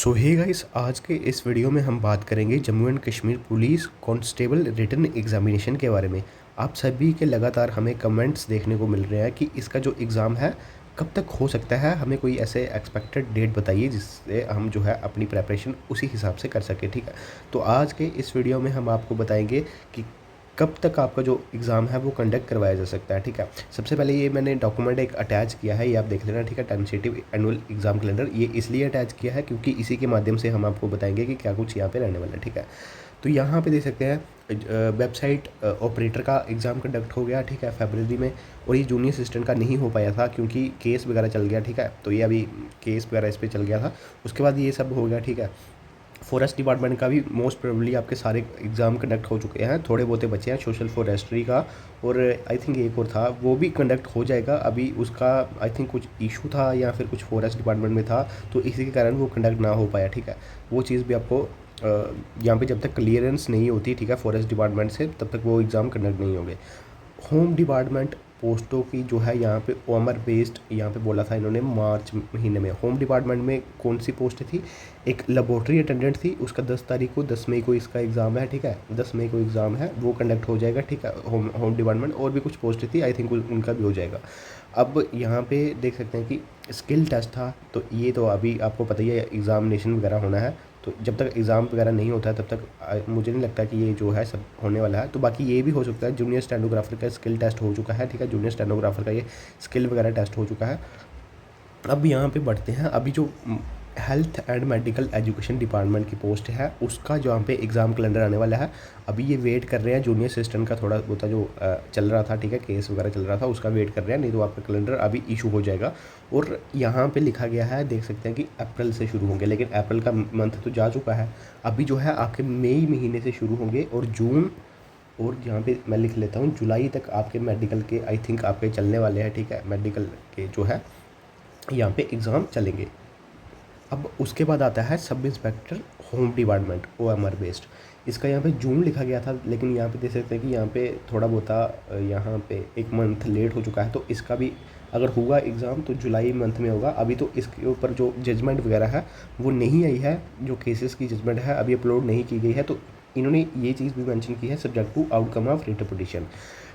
सो hey guys, आज के इस वीडियो में हम बात करेंगे Jammu and Kashmir police constable written examination के बारे में। आप सभी के लगातार हमें कमेंट्स देखने को मिल रहे हैं कि इसका जो एग्ज़ाम है कब तक हो सकता है। हमें कोई ऐसे एक्सपेक्टेड डेट बताइए जिससे हम जो है अपनी प्रेपरेशन उसी हिसाब से कर सकें। ठीक है, तो आज के इस वीडियो में हम आपको बताएंगे कि कब तक आपका जो एग्ज़ाम है वो कंडक्ट करवाया जा सकता है। ठीक है, सबसे पहले ये मैंने डॉक्यूमेंट एक अटैच किया है, ये आप देख लेना। ठीक है, टेंटेटिव एनुअल एग्ज़ाम कैलेंडर ये इसलिए अटैच किया है क्योंकि इसी के माध्यम से हम आपको बताएंगे कि क्या कुछ यहाँ पे रहने वाला है। ठीक है, तो यहाँ पे देख सकते हैं वेबसाइट ऑपरेटर का एग्ज़ाम कंडक्ट हो गया। ठीक है, फरवरी में। और ये जूनियर असिस्टेंट का नहीं हो पाया था क्योंकि केस वगैरह चल गया। ठीक है, तो ये अभी केस वगैरह इस पर चल गया था, उसके बाद ये सब हो गया। ठीक है, फॉरेस्ट डिपार्टमेंट का भी मोस्ट प्रोबेबली आपके सारे एग्ज़ाम कंडक्ट हो चुके हैं, थोड़े बहुत बचे हैं सोशल फॉरेस्ट्री का, और आई थिंक एक और था वो भी कंडक्ट हो जाएगा। अभी उसका आई थिंक कुछ इशू था या फिर कुछ फॉरेस्ट डिपार्टमेंट में था, तो इसी के कारण वो कंडक्ट ना हो पाया। ठीक है, वो चीज़ भी आपको यहाँ पे जब तक क्लियरेंस नहीं होती, ठीक है, फॉरेस्ट डिपार्टमेंट से, तब तक वो एग्ज़ाम कंडक्ट नहीं होंगे। होम डिपार्टमेंट पोस्टों की जो है यहाँ पे ओएमआर बेस्ड यहाँ पे बोला था इन्होंने मार्च महीने में। होम डिपार्टमेंट में कौन सी पोस्ट थी? एक लेबोरेटरी अटेंडेंट थी, उसका 10 तारीख को 10 मई को इसका एग्ज़ाम है। ठीक है, 10 मई को एग्ज़ाम है, वो कंडक्ट हो जाएगा। ठीक है, होम डिपार्टमेंट। और भी कुछ पोस्ट थी, आई थिंक उनका भी हो जाएगा। अब यहाँ पे देख सकते हैं कि स्किल टेस्ट था, तो ये तो अभी आपको पता ही है एग्ज़ामिनेशन वगैरह होना है, तो जब तक एग्ज़ाम वगैरह नहीं होता है तब तक मुझे नहीं लगता कि ये जो है सब होने वाला है। तो बाकी ये भी हो सकता है, जूनियर स्टेनोग्राफर का स्किल टेस्ट हो चुका है। ठीक है, जूनियर स्टेनोग्राफर का ये स्किल वगैरह टेस्ट हो चुका है। अब यहाँ पे बढ़ते हैं, अभी जो health and medical education department की पोस्ट है उसका जो यहाँ पे एग्ज़ाम कैलेंडर आने वाला है। अभी ये वेट कर रहे हैं, जूनियर असिस्टेंट का थोड़ा बहुत जो चल रहा था, ठीक है, केस वगैरह चल रहा था, उसका वेट कर रहे हैं, नहीं तो आपका कैलेंडर अभी इशू हो जाएगा। और यहाँ पे लिखा गया है, देख सकते हैं कि अप्रैल से शुरू होंगे, लेकिन अप्रैल का मंथ तो जा चुका है। अभी जो है आपके मई महीने से शुरू होंगे और जून, और यहाँ पे मैं लिख लेता हूँ जुलाई तक आपके मेडिकल के आई थिंक आपके चलने वाले हैं। ठीक है, मेडिकल के जो है यहाँ पे एग्ज़ाम चलेंगे। अब उसके बाद आता है sub inspector home department OMR based. इसका यहाँ पे जून लिखा गया था, लेकिन यहाँ पे देख सकते हैं कि यहाँ पे थोड़ा बहुत यहाँ पे एक मंथ लेट हो चुका है, तो इसका भी अगर होगा एग्ज़ाम तो जुलाई मंथ में होगा। अभी तो इसके ऊपर जो जजमेंट वगैरह है वो नहीं आई है, जो केसेस की जजमेंट है अभी अपलोड नहीं की गई है, तो इन्होंने ये चीज़ भी मेंशन की है, subject to outcome of writ petition.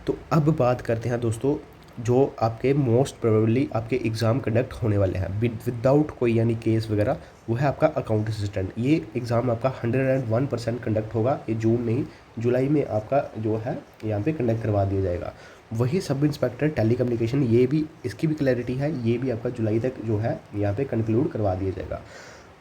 तो अब बात करते हैं दोस्तों, जो आपके मोस्ट प्रोबेबली आपके एग्ज़ाम कंडक्ट होने वाले हैं विदाउट कोई यानी केस वगैरह, वो है आपका अकाउंट असिस्टेंट। ये एग्ज़ाम आपका 101% कंडक्ट होगा, ये जून नहीं जुलाई में आपका जो है यहाँ पे कंडक्ट करवा दिया जाएगा। वही सब इंस्पेक्टर टेली कम्युनिकेशन, ये भी इसकी भी क्लैरिटी है, ये भी आपका जुलाई तक जो है यहाँ पे कंक्लूड करवा दिया जाएगा।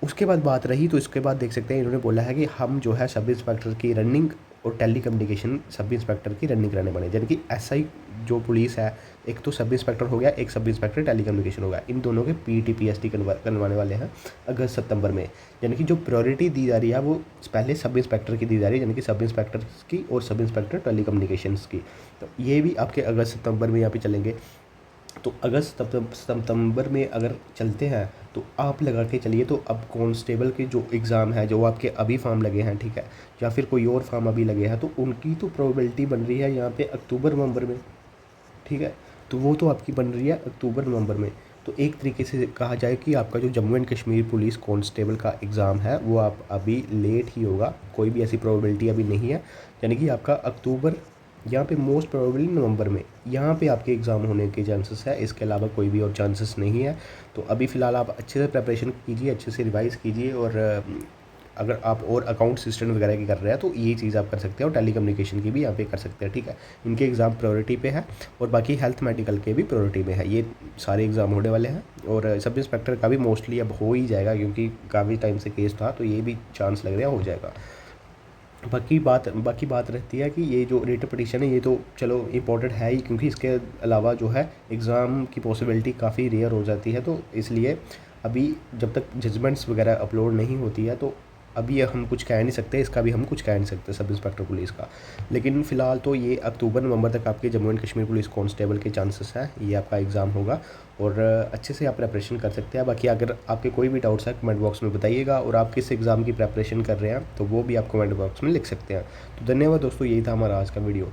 उसके बाद बात रही, तो इसके बाद देख सकते हैं इन्होंने बोला है कि हम जो है सब इंस्पेक्टर की रनिंग और टेली कम्युनिकेशन सब इंस्पेक्टर की रनिंग कराने पड़े, यानी कि एसआई जो पुलिस है, एक तो सब इंस्पेक्टर हो गया, एक सब इंस्पेक्टर टेली कम्युनिकेशन हो गया, इन दोनों के पीटी पीएसटी करवाने वाले हैं अगस्त सितंबर में। यानी कि जो प्रायोरिटी दी जा रही है वो पहले सब इंस्पेक्टर की दी जा रही है, यानी कि सब इंस्पेक्टर की और सब इंस्पेक्टर टेली कम्युनिकेशंस की। तो ये भी आपके अगस्त सितंबर में यहाँ पे चलेंगे। तो अगस्त सितंबर में अगर चलते हैं तो आप लगा के चलिए, तो अब कांस्टेबल के जो एग्ज़ाम है, जो आपके अभी फॉर्म लगे हैं, ठीक है, या फिर कोई और फॉर्म अभी लगे हैं, तो उनकी तो प्रोबेबिलिटी बन रही है यहाँ पे अक्टूबर नवंबर में। ठीक है, तो वो तो आपकी बन रही है अक्टूबर नवंबर में। तो एक तरीके से कहा जाए कि आपका जो Jammu and Kashmir police constable का एग्ज़ाम है वो आप अभी लेट ही होगा, कोई भी ऐसी प्रोबेबिलिटी अभी नहीं है, यानी कि आपका अक्टूबर, यहाँ पे मोस्ट प्रोबेबली नवंबर में यहाँ पे आपके एग्ज़ाम होने के चांसेस है, इसके अलावा कोई भी और चांसेस नहीं है। तो अभी फ़िलहाल आप अच्छे से प्रिपरेशन कीजिए, अच्छे से रिवाइज़ कीजिए, और अगर आप और अकाउंट सिस्टम वगैरह की कर रहे हैं तो ये चीज़ आप कर सकते हैं, और टेली कम्युनिकेशन की भी यहाँ पे कर सकते हैं। ठीक है, इनके एग्ज़ाम प्रायोरिटी पे है, और बाकी हेल्थ मेडिकल के भी प्रायोरिटी में है, ये सारे एग्ज़ाम होने वाले हैं। और सब इंस्पेक्टर का भी मोस्टली अब हो ही जाएगा, क्योंकि काफ़ी टाइम से केस था, तो ये भी चांस लग रहा है हो जाएगा। बाकी बात रहती है कि ये जो रिट पिटीशन है ये तो चलो इम्पोर्टेंट है ही, क्योंकि इसके अलावा जो है एग्ज़ाम की पॉसिबिलिटी काफ़ी रेयर हो जाती है, तो इसलिए अभी जब तक जजमेंट्स वगैरह अपलोड नहीं होती है तो अभी हम कुछ कह नहीं सकते, इसका भी हम कुछ कह नहीं सकते सब इंस्पेक्टर पुलिस का। लेकिन फ़िलहाल तो ये अक्टूबर नवंबर तक आपके Jammu and Kashmir police constable के चांसेस है, ये आपका एग्ज़ाम होगा, और अच्छे से आप प्रेपरेशन कर सकते हैं। बाकी अगर आपके कोई भी डाउट्स है कमेंट बॉक्स में बताइएगा, और आप किस एग्ज़ाम की प्रेपरेशन कर रहे हैं तो वो भी आप कमेंट बॉक्स में लिख सकते हैं। तो धन्यवाद दोस्तों, यही था हमारा आज का वीडियो।